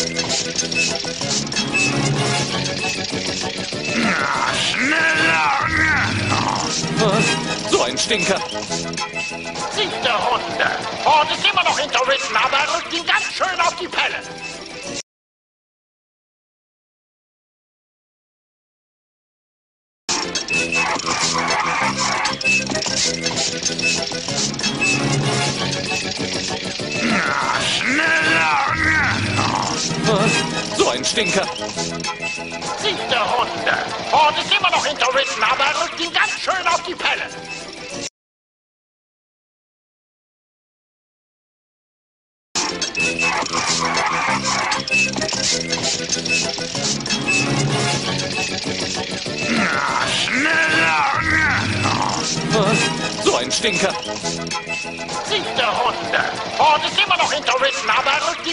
So ein Stinker. 7. Runde. Ford ist immer noch hinter Ritten, aber er rückt ihn ganz schön auf die Pelle. So ein Stinker. 7. Runde. Ford ist immer noch hinter Ritten, aber er rückt ihn ganz schön auf die Pelle. So ein Stinker. 7. Runde. Ford ist immer noch hinter Ritten, aber er rückt